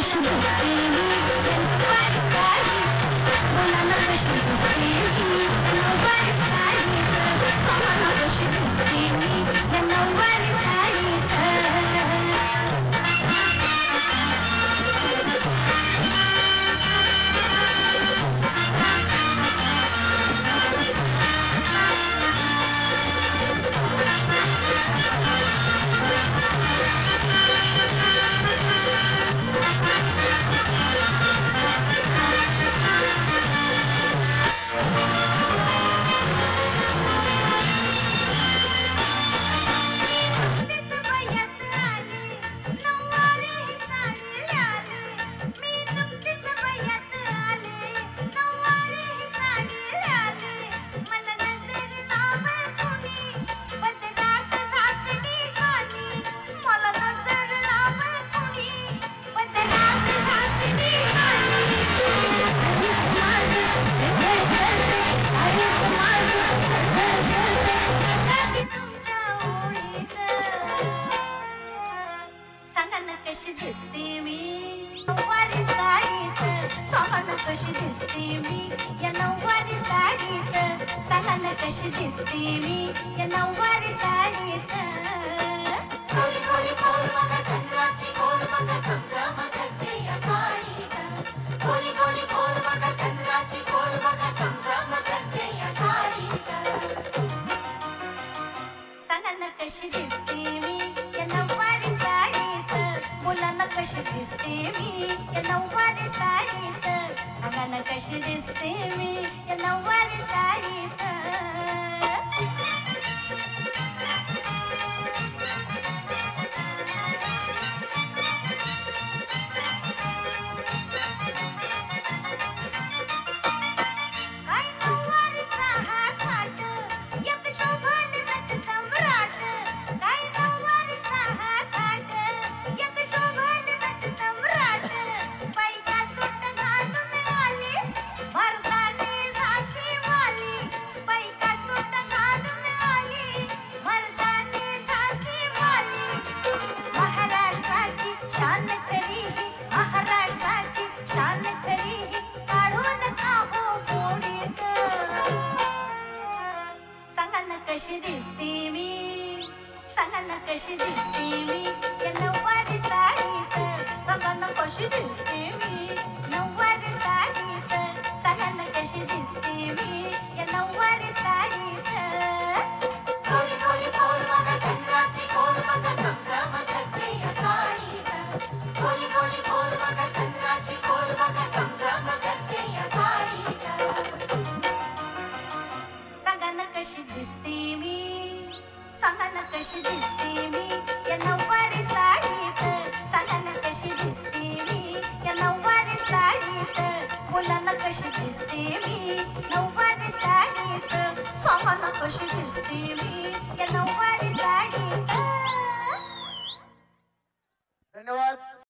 कशी दिसते मी या नऊवारी साडीत, बोला ना कशी दिसते मी या नऊवारी साडीत, सांगा ना कशी दिसते मी या नऊवारी साडीत. कशी दिसते मी नऊवारी साडीत, सांगा ना कशी दिसते मी या नऊवारी साडीत, सांगा ना कशी दिसते मी या नऊवारी साडीत. खोली खोली खोल बघा चंद्राची खोल बघा चमचमते या साडीत, खोली खोली खोल बघा चंद्राची खोल बघा चमचमते या साडीत. सांगा ना कशी दिसते मी या नऊवारी साडीत, बोला ना कशी दिसते मी या नऊवारी साडीत, सांगा ना कशी दिसते मी या नऊवारी साडीत. कशी दिसते मी, सांगा ना कशी दिसते मी या नऊवारी साडीत, सांगा ना कशी दिसते मी नऊवारी साडीत, सांगा ना कशी दिसते मी या नऊवारी साडीत. खोली खोली खोल बघा चंद्राची खोल बघा चमचमते या साडीत, खोली खोली खोल बघा चंद्राची खोल बघा चमचमते या साडीत. सांगा ना कशी दिसते मी, सांगा ना कशी दिसते मी या नऊवारी साडीत, सांगा ना कशी दिसते मी या नऊवारी साडीत, बोला ना कशी दिसते मी नऊवारी साडीत, सांगा ना कशी दिसते मी या